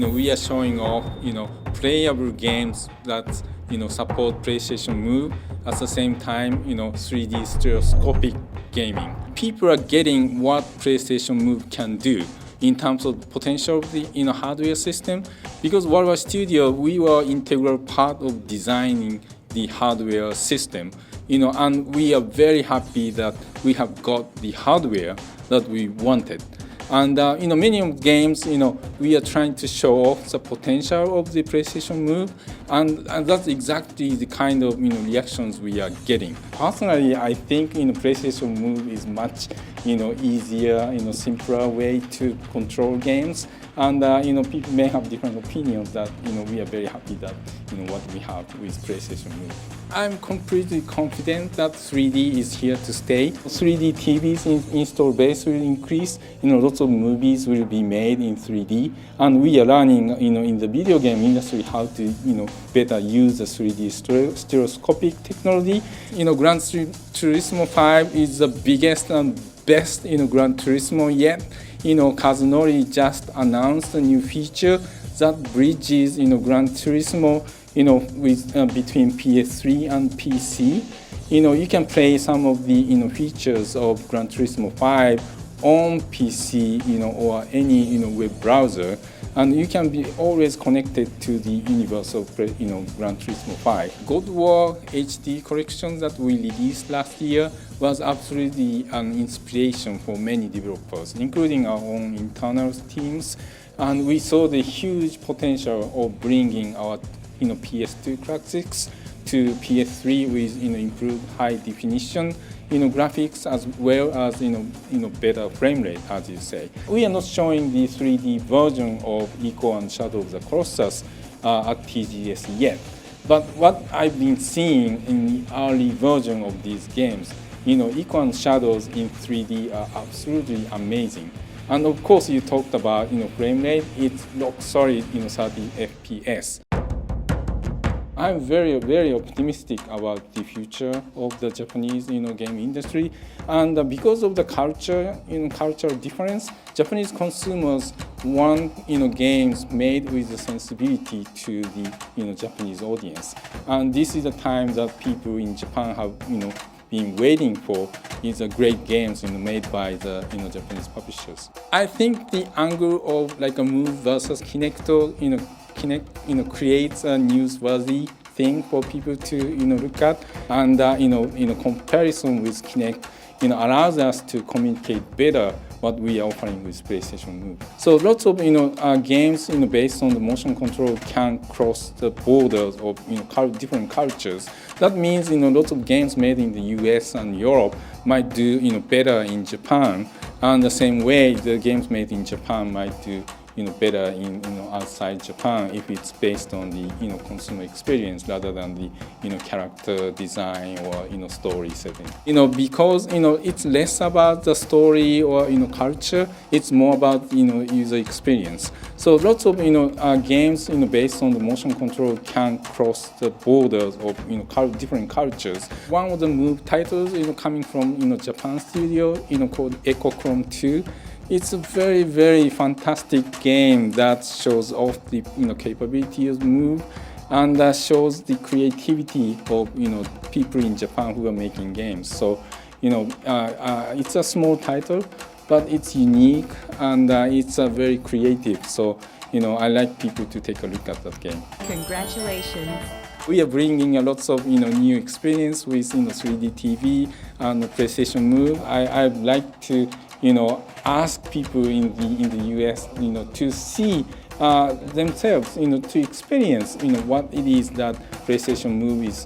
we are showing off, playable games that, support PlayStation Move. At the same time, 3D stereoscopic gaming. People are getting what PlayStation Move can do in terms of potential of the hardware system, because Worldwide Studio, we were integral part of designing the hardware system, and we are very happy that we have got the hardware that we wanted. And many of games, we are trying to show off the potential of the PlayStation Move, and that's exactly the kind of reactions we are getting. Personally, I think PlayStation Move is much easier, simpler way to control games, and people may have different opinions. That we are very happy that what we have with PlayStation Move. I'm completely confident that 3D is here to stay. 3D TVs install base will increase. Lots of movies will be made in 3D, and we are learning, in the video game industry how to, better use the 3D stereoscopic technology. Gran Turismo 5 is the biggest and best, Gran Turismo yet. Kazunori just announced a new feature that bridges, Gran Turismo, with between PS3 and PC. You can play some of the features of Gran Turismo 5 on PC, or any web browser, and you can be always connected to the universe of Gran Turismo 5. God of War HD collection that we released last year was absolutely an inspiration for many developers, including our own internal teams, and we saw the huge potential of bringing our PS2 classics to PS3 with improved high definition graphics, as well as better frame rate, as you say. We are not showing the 3D version of Ico and Shadow of the Colossus at TGS yet, but what I've been seeing in the early version of these games, Ico and Shadows in 3D are absolutely amazing. And of course, you talked about frame rate. It's rock solid 30 FPS. I'm very, very optimistic about the future of the Japanese, game industry, and because of the culture, cultural difference, Japanese consumers want, games made with the sensibility to the, Japanese audience, and this is the time that people in Japan have, been waiting for is a great games, made by the, Japanese publishers. I think the angle of like a Move versus Kinect, Kinect, creates a newsworthy thing for people to look at, and comparison with Kinect allows us to communicate better what we are offering with PlayStation Move. So lots of games based on the motion control can cross the borders of different cultures. That means lots of games made in the US and Europe might do better in Japan, and the same way the games made in Japan might do better in outside Japan if it's based on the consumer experience rather than the character design or story setting. Because it's less about the story or culture, it's more about user experience. So lots of games based on the motion control can cross the borders of different cultures. One of the Move titles coming from Japan studio called Echo Chrome 2. It's a very, very fantastic game that shows off the capability of Move, and that shows the creativity of people in Japan who are making games. So it's a small title, but it's unique, and it's very creative. So I like people to take a look at that game. Congratulations. We are bringing lots of new experience with 3D TV and PlayStation Move. I'd like to ask people in the US to see themselves to experience what it is that PlayStation Move is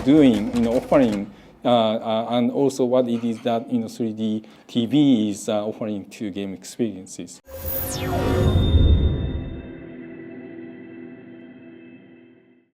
doing, offering, and also what it is that 3D TV is offering to game experiences.